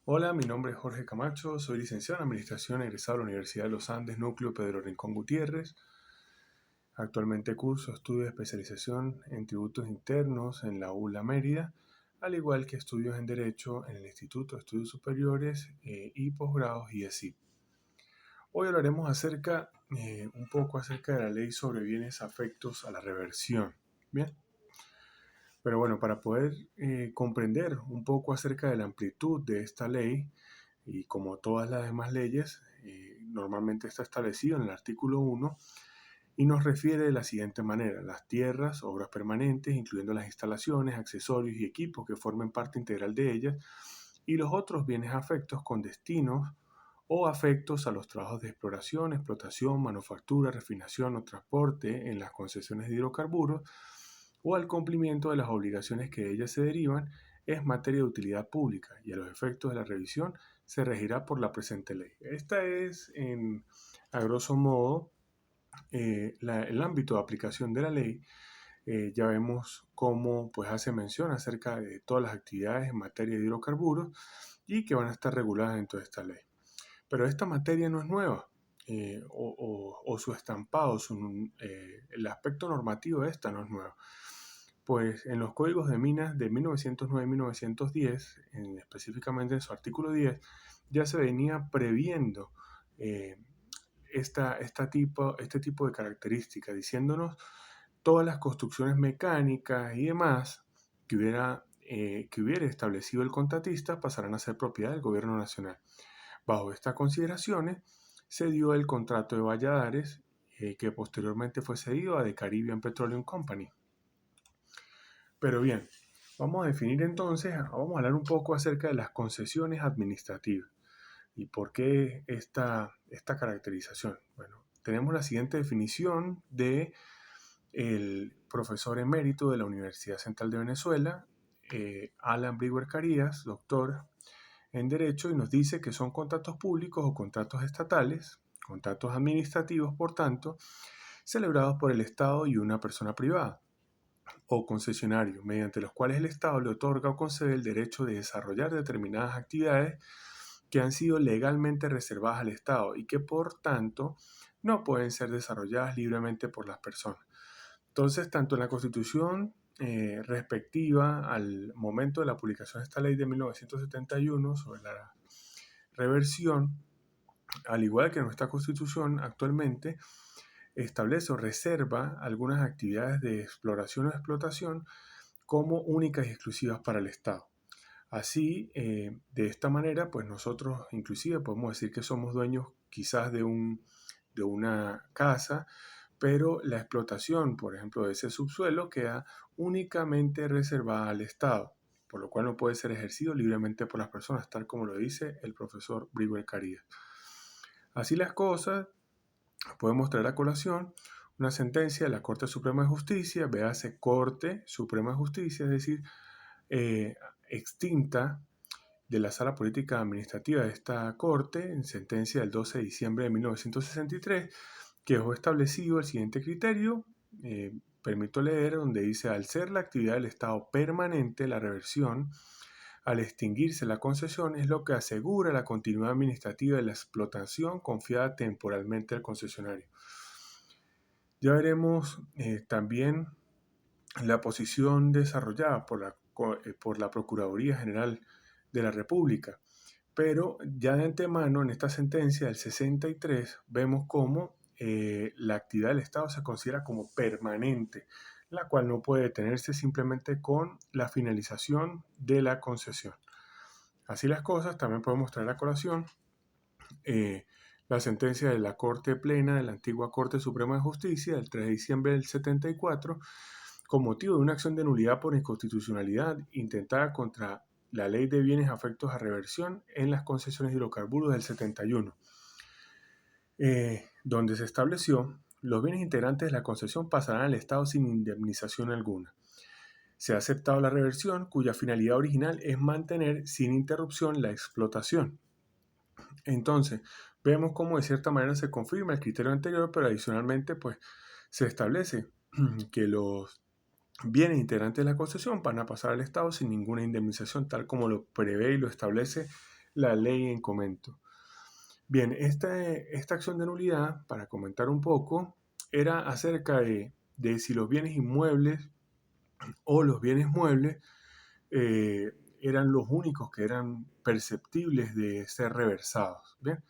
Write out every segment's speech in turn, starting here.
Hola, mi nombre es Jorge Camacho, soy licenciado en Administración egresado de la Universidad de los Andes, Núcleo Pedro Rincón Gutiérrez. Actualmente curso estudio de especialización en tributos internos en la ULA Mérida, al igual que estudios en Derecho en el Instituto de Estudios Superiores y Posgrados IESIP. Hoy hablaremos un poco acerca de la ley sobre bienes afectos a la reversión. Bien. Pero bueno, para poder comprender un poco acerca de la amplitud de esta ley, y como todas las demás leyes, normalmente está establecido en el artículo 1 y nos refiere de la siguiente manera: las tierras, obras permanentes, incluyendo las instalaciones, accesorios y equipos que formen parte integral de ellas, y los otros bienes afectos con destinos o afectos a los trabajos de exploración, explotación, manufactura, refinación o transporte en las concesiones de hidrocarburos o al cumplimiento de las obligaciones que de ellas se derivan, es materia de utilidad pública y a los efectos de la revisión se regirá por la presente ley. Esta es, a grosso modo, el ámbito de aplicación de la ley. Ya vemos cómo pues, hace mención acerca de todas las actividades en materia de hidrocarburos y que van a estar reguladas dentro de esta ley. Pero esta materia no es nueva. O su estampado, el aspecto normativo de esta no es nuevo. Pues en los códigos de minas de 1909 y 1910, específicamente en su artículo 10, ya se venía previendo eh, este tipo de características, diciéndonos todas las construcciones mecánicas y demás que hubiera establecido el contratista pasarán a ser propiedad del gobierno nacional. Bajo estas consideraciones se dio el contrato de Valladares, que posteriormente fue cedido a The Caribbean Petroleum Company. Pero bien, vamos a hablar un poco acerca de las concesiones administrativas y por qué esta caracterización. Bueno, tenemos la siguiente definición de el profesor emérito de la Universidad Central de Venezuela, Alan Brewer Carías, doctor en Derecho, y nos dice que son contratos públicos o contratos estatales, contratos administrativos, por tanto, celebrados por el Estado y una persona privada o concesionario, mediante los cuales el Estado le otorga o concede el derecho de desarrollar determinadas actividades que han sido legalmente reservadas al Estado y que por tanto no pueden ser desarrolladas libremente por las personas. Entonces, tanto en la Constitución respectiva al momento de la publicación de esta ley de 1971 sobre la reversión, al igual que nuestra Constitución actualmente, establece o reserva algunas actividades de exploración o explotación como únicas y exclusivas para el Estado. Así, de esta manera, pues nosotros inclusive podemos decir que somos dueños quizás de una casa, pero la explotación, por ejemplo, de ese subsuelo queda únicamente reservada al Estado, por lo cual no puede ser ejercido libremente por las personas, tal como lo dice el profesor Briber Carías. Así las cosas, podemos traer a colación una sentencia de la Corte Suprema de Justicia, véase Corte Suprema de Justicia, es decir, eh, extinta, de la Sala Política Administrativa de esta Corte, en sentencia del 12 de diciembre de 1963, que dejó establecido el siguiente criterio. Permito leer, donde dice: al ser la actividad del Estado permanente, la reversión, al extinguirse la concesión, es lo que asegura la continuidad administrativa de la explotación confiada temporalmente al concesionario. Ya veremos también la posición desarrollada por la Procuraduría General de la República. Pero ya de antemano, en esta sentencia del 63, vemos cómo la actividad del Estado se considera como permanente, la cual no puede detenerse simplemente con la finalización de la concesión. Así las cosas, también podemos traer a colación eh, la sentencia de la Corte Plena de la antigua Corte Suprema de Justicia del 3 de diciembre del 74, con motivo de una acción de nulidad por inconstitucionalidad intentada contra la Ley de Bienes Afectos a Reversión en las concesiones de hidrocarburos del 71, donde se estableció: los bienes integrantes de la concesión pasarán al Estado sin indemnización alguna. Se ha aceptado la reversión, cuya finalidad original es mantener sin interrupción la explotación. Entonces, vemos cómo de cierta manera se confirma el criterio anterior, pero adicionalmente pues se establece que los bienes integrantes de la concesión van a pasar al Estado sin ninguna indemnización, tal como lo prevé y lo establece la ley en comento. Bien, esta acción de nulidad, para comentar un poco, era acerca de si los bienes inmuebles o los bienes muebles eran los únicos que eran perceptibles de ser reversados. ¿Bien?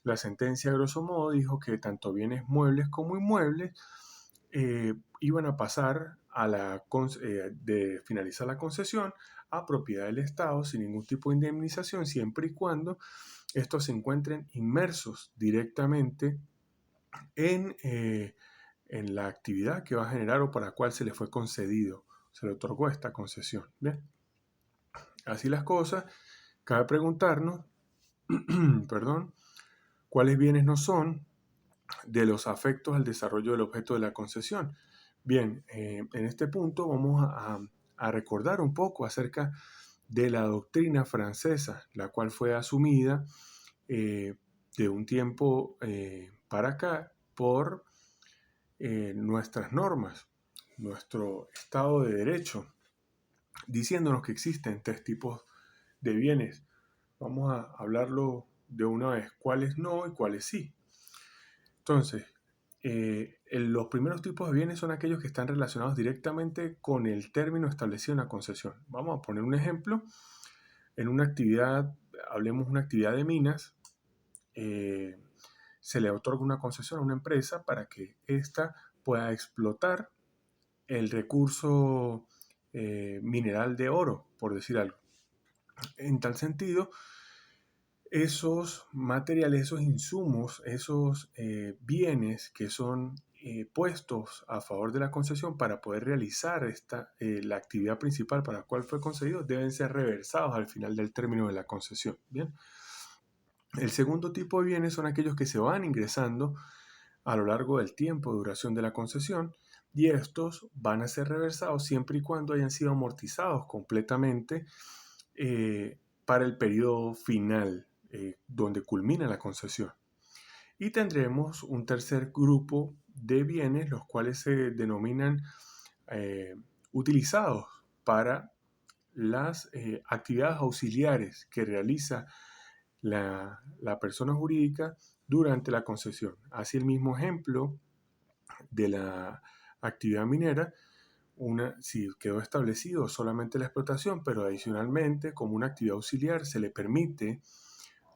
La sentencia, grosso modo, dijo que tanto bienes muebles como inmuebles iban a pasar de finalizar la concesión a propiedad del Estado sin ningún tipo de indemnización, siempre y cuando estos se encuentren inmersos directamente en la actividad que va a generar o para la cual se le fue concedido, se le otorgó esta concesión. ¿Bien? Así las cosas, cabe preguntarnos, perdón, cuáles bienes no son de los afectos al desarrollo del objeto de la concesión. Bien, en este punto vamos a recordar un poco acerca de la doctrina francesa, la cual fue asumida de un tiempo para acá por nuestras normas, nuestro Estado de Derecho, diciéndonos que existen tres tipos de bienes. Vamos a hablarlo de una vez, cuáles no y cuáles sí. Entonces, los primeros tipos de bienes son aquellos que están relacionados directamente con el término establecido en la concesión. Vamos a poner un ejemplo. En una actividad, hablemos de una actividad de minas, se le otorga una concesión a una empresa para que ésta pueda explotar el recurso mineral de oro, por decir algo. En tal sentido, esos materiales, esos insumos, esos bienes que son puestos a favor de la concesión para poder realizar la actividad principal para la cual fue concedido, deben ser reversados al final del término de la concesión. ¿Bien? El segundo tipo de bienes son aquellos que se van ingresando a lo largo del tiempo de duración de la concesión y estos van a ser reversados siempre y cuando hayan sido amortizados completamente para el periodo final donde culmina la concesión. Y tendremos un tercer grupo de bienes, los cuales se denominan utilizados para las actividades auxiliares que realiza la persona jurídica durante la concesión. Así el mismo ejemplo de la actividad minera, si quedó establecido solamente la explotación, pero adicionalmente como una actividad auxiliar se le permite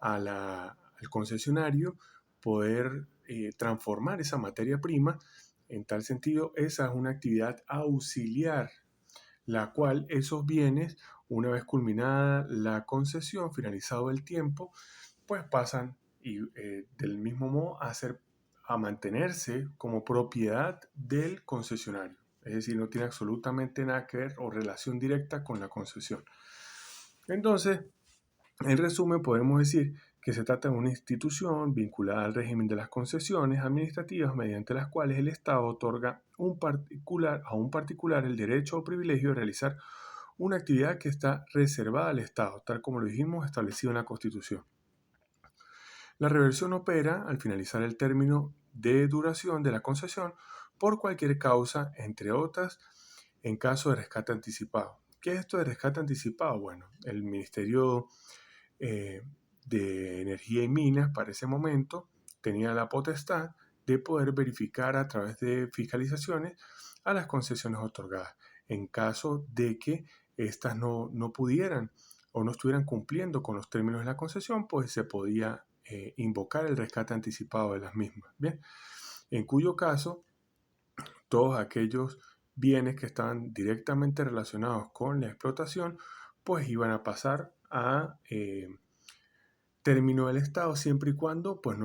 al concesionario poder transformar esa materia prima. En tal sentido, esa es una actividad auxiliar, la cual esos bienes, una vez culminada la concesión, finalizado el tiempo, pues pasan y del mismo modo a mantenerse como propiedad del concesionario. Es decir, no tiene absolutamente nada que ver o relación directa con la concesión. Entonces, en resumen, podemos decir que se trata de una institución vinculada al régimen de las concesiones administrativas mediante las cuales el Estado otorga a un particular el derecho o privilegio de realizar una actividad que está reservada al Estado, tal como lo dijimos establecido en la Constitución. La reversión opera al finalizar el término de duración de la concesión por cualquier causa, entre otras, en caso de rescate anticipado. ¿Qué es esto de rescate anticipado? Bueno, el Ministerio de Energía y Minas para ese momento tenía la potestad de poder verificar a través de fiscalizaciones a las concesiones otorgadas. En caso de que éstas no pudieran o no estuvieran cumpliendo con los términos de la concesión, pues se podía invocar el rescate anticipado de las mismas. Bien, en cuyo caso, todos aquellos bienes que estaban directamente relacionados con la explotación, pues iban a pasar a término del Estado siempre y cuando pues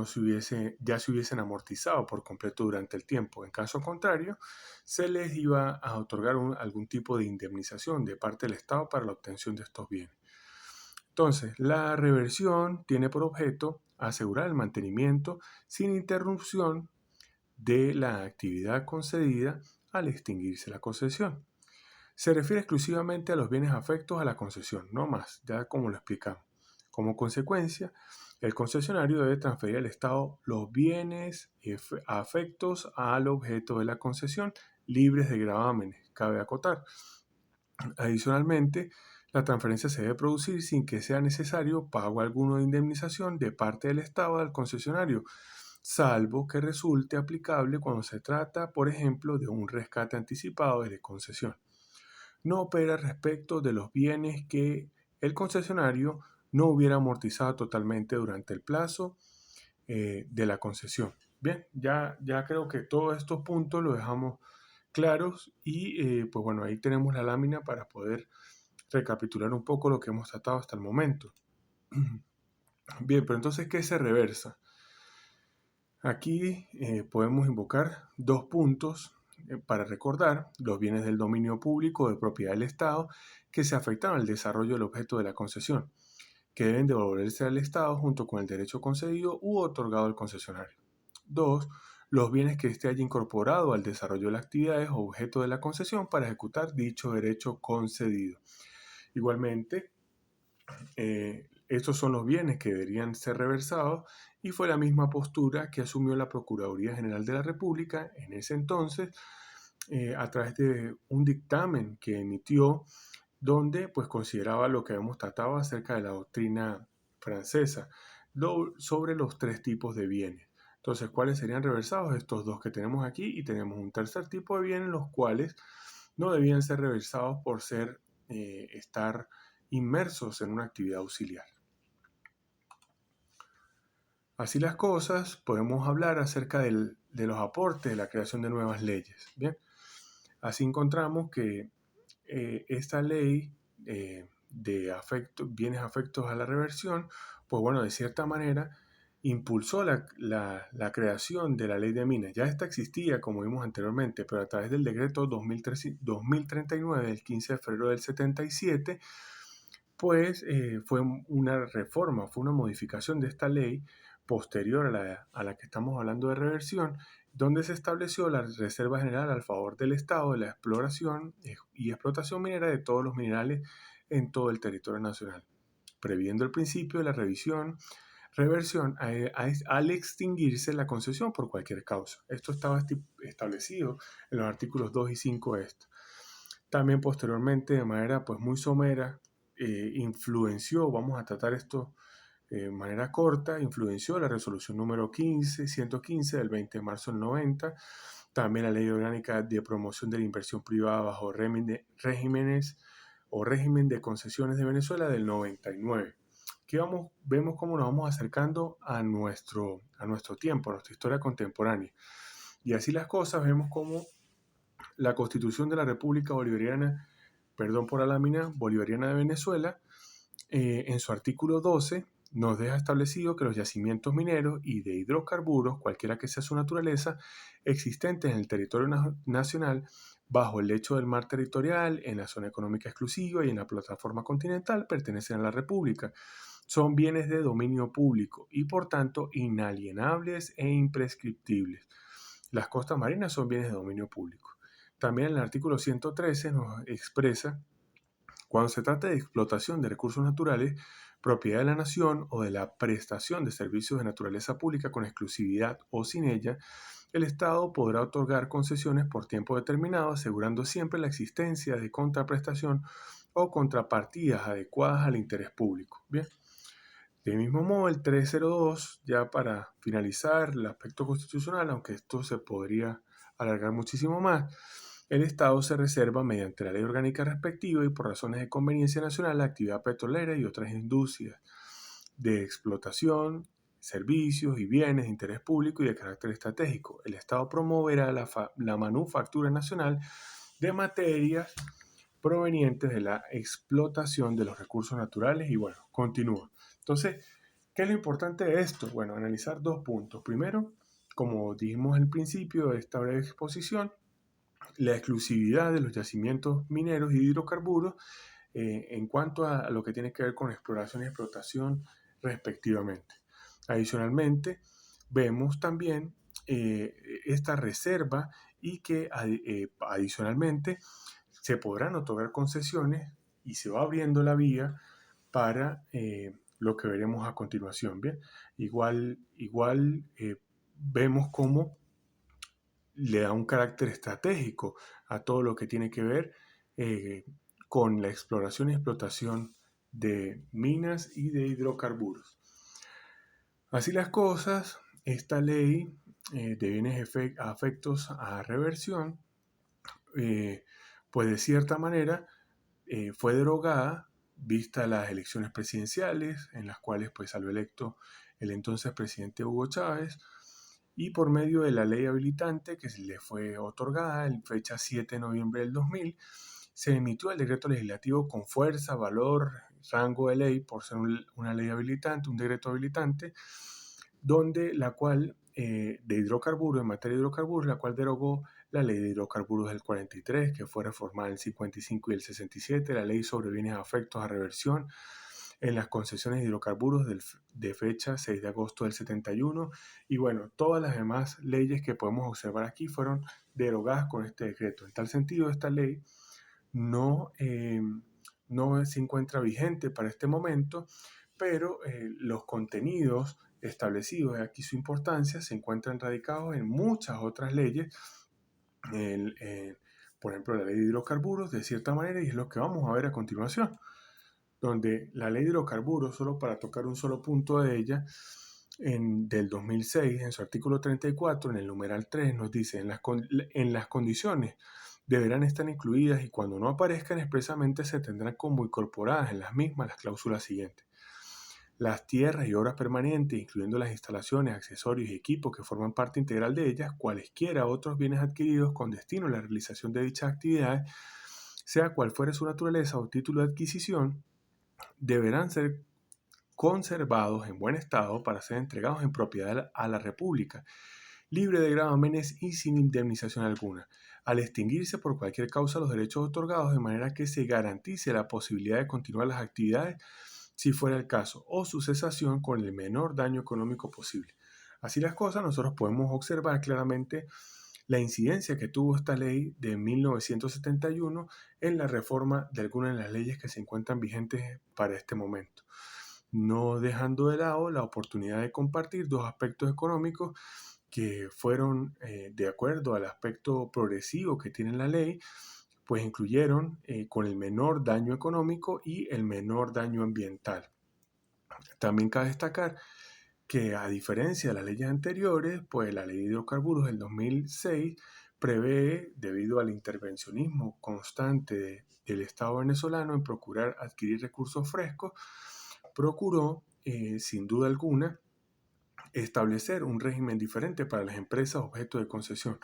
ya se hubiesen amortizado por completo durante el tiempo. En caso contrario, se les iba a otorgar algún tipo de indemnización de parte del Estado para la obtención de estos bienes. Entonces, la reversión tiene por objeto asegurar el mantenimiento sin interrupción de la actividad concedida al extinguirse la concesión. Se refiere exclusivamente a los bienes afectos a la concesión, no más, ya como lo explicamos. Como consecuencia, el concesionario debe transferir al Estado los bienes afectos al objeto de la concesión, libres de gravámenes, cabe acotar. Adicionalmente, La transferencia se debe producir sin que sea necesario pago alguno de indemnización de parte del Estado al concesionario, salvo que resulte aplicable cuando se trata, por ejemplo, de un rescate anticipado de concesión. No opera respecto de los bienes que el concesionario no hubiera amortizado totalmente durante el plazo de la concesión. Bien, ya creo que todos estos puntos los dejamos claros y pues bueno, ahí tenemos la lámina para poder recapitular un poco lo que hemos tratado hasta el momento. Bien, pero entonces, ¿qué se reversa? Aquí podemos invocar dos puntos para recordar los bienes del dominio público de propiedad del Estado que se afectaron al desarrollo del objeto de la concesión, que deben devolverse al Estado junto con el derecho concedido u otorgado al concesionario. 2. Los bienes que éste haya incorporado al desarrollo de las actividades o objeto de la concesión para ejecutar dicho derecho concedido. Igualmente, estos son los bienes que deberían ser reversados y fue la misma postura que asumió la Procuraduría General de la República en ese entonces a través de un dictamen que emitió donde pues consideraba lo que hemos tratado acerca de la doctrina francesa sobre los tres tipos de bienes. Entonces, ¿cuáles serían reversados? Estos dos que tenemos aquí, y tenemos un tercer tipo de bienes, los cuales no debían ser reversados por estar inmersos en una actividad auxiliar. Así las cosas, podemos hablar acerca de los aportes de la creación de nuevas leyes. Bien, así encontramos que esta ley de bienes afectos a la reversión, pues bueno, de cierta manera impulsó la creación de la ley de minas. Ya esta existía, como vimos anteriormente, pero a través del decreto 2039 del 15 de febrero del 77, pues fue una reforma, fue una modificación de esta ley posterior a la que estamos hablando de reversión, donde se estableció la Reserva General al favor del Estado de la exploración y explotación minera de todos los minerales en todo el territorio nacional, previendo el principio de la reversión al extinguirse la concesión por cualquier causa. Esto estaba establecido en los artículos 2 y 5 de esto. También posteriormente, de manera pues muy somera, influenció, vamos a tratar esto de manera corta, influenció la resolución número 115 del 20 de marzo del 90, también la ley orgánica de promoción de la inversión privada bajo regímenes o régimen de concesiones de Venezuela del 99. Aquí vemos cómo nos vamos acercando a nuestro tiempo, a nuestra historia contemporánea. Y así las cosas, vemos cómo la Constitución de la República Bolivariana, perdón por la lámina, Bolivariana de Venezuela, en su artículo 12, nos deja establecido que los yacimientos mineros y de hidrocarburos, cualquiera que sea su naturaleza, existentes en el territorio nacional, bajo el lecho del mar territorial, en la zona económica exclusiva y en la plataforma continental, pertenecen a la República. Son bienes de dominio público y, por tanto, inalienables e imprescriptibles. Las costas marinas son bienes de dominio público. También el artículo 113 nos expresa: cuando se trata de explotación de recursos naturales, propiedad de la nación o de la prestación de servicios de naturaleza pública con exclusividad o sin ella, el Estado podrá otorgar concesiones por tiempo determinado, asegurando siempre la existencia de contraprestación o contrapartidas adecuadas al interés público. Bien. De mismo modo, el 302, ya para finalizar el aspecto constitucional, aunque esto se podría alargar muchísimo más, el Estado se reserva mediante la ley orgánica respectiva y por razones de conveniencia nacional la actividad petrolera y otras industrias de explotación, servicios y bienes de interés público y de carácter estratégico. El Estado promoverá la manufactura nacional de materias provenientes de la explotación de los recursos naturales y bueno, continúa. Entonces, ¿qué es lo importante de esto? Bueno, analizar dos puntos. Primero, como dijimos al principio de esta breve exposición, la exclusividad de los yacimientos mineros y hidrocarburos en cuanto a lo que tiene que ver con exploración y explotación respectivamente. Adicionalmente, vemos también esta reserva y que adicionalmente se podrán otorgar concesiones y se va abriendo la vía para lo que veremos a continuación. Bien, igual vemos cómo le da un carácter estratégico a todo lo que tiene que ver con la exploración y explotación de minas y de hidrocarburos. Así las cosas, esta ley de bienes afectos a reversión, pues de cierta manera fue derogada vista las elecciones presidenciales en las cuales pues salió electo el entonces presidente Hugo Chávez, y por medio de la ley habilitante que se le fue otorgada en fecha 7 de noviembre del 2000, se emitió el decreto legislativo con fuerza, valor, rango de ley por ser una ley habilitante, un decreto habilitante, donde la cual de hidrocarburos, en materia de hidrocarburos, la cual derogó la ley de hidrocarburos del 43, que fue reformada en el 55 y el 67, la ley sobre bienes afectos a reversión en las concesiones de hidrocarburos de fecha 6 de agosto del 71, y bueno, todas las demás leyes que podemos observar aquí fueron derogadas con este decreto. En tal sentido, esta ley no, no se encuentra vigente para este momento, pero los contenidos establecidos, de aquí su importancia, se encuentran radicados en muchas otras leyes, por ejemplo la ley de hidrocarburos de cierta manera, y es lo que vamos a ver a continuación, donde la ley de hidrocarburos, solo para tocar un solo punto de ella, del 2006, en su artículo 34, en el numeral 3, nos dice, en las condiciones deberán estar incluidas y cuando no aparezcan expresamente se tendrán como incorporadas en las mismas las cláusulas siguientes. Las tierras y obras permanentes, incluyendo las instalaciones, accesorios y equipos que forman parte integral de ellas, cualesquiera otros bienes adquiridos con destino a la realización de dichas actividades, sea cual fuere su naturaleza o título de adquisición, deberán ser conservados en buen estado para ser entregados en propiedad a la República, libre de gravámenes y sin indemnización alguna, al extinguirse por cualquier causa los derechos otorgados, de manera que se garantice la posibilidad de continuar las actividades si fuera el caso, o su cesación con el menor daño económico posible. Así las cosas, nosotros podemos observar claramente la incidencia que tuvo esta ley de 1971 en la reforma de algunas de las leyes que se encuentran vigentes para este momento, no dejando de lado la oportunidad de compartir dos aspectos económicos que fueron, de acuerdo al aspecto progresivo que tiene la ley, pues incluyeron con el menor daño económico y el menor daño ambiental. También cabe destacar que, a diferencia de las leyes anteriores, pues la ley de hidrocarburos del 2006 prevé, debido al intervencionismo constante del Estado venezolano en procurar adquirir recursos frescos, procuró, sin duda alguna, establecer un régimen diferente para las empresas objeto de concesión.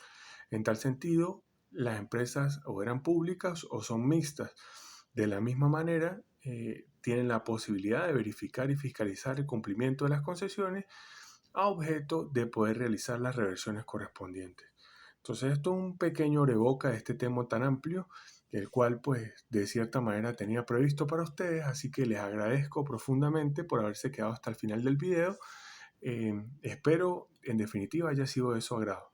En tal sentido, las empresas o eran públicas o son mixtas. De la misma manera, tienen la posibilidad de verificar y fiscalizar el cumplimiento de las concesiones a objeto de poder realizar las reversiones correspondientes. Entonces, esto es un pequeño oreboca de este tema tan amplio, el cual pues de cierta manera tenía previsto para ustedes, así que les agradezco profundamente por haberse quedado hasta el final del video. Espero en definitiva haya sido de su agrado.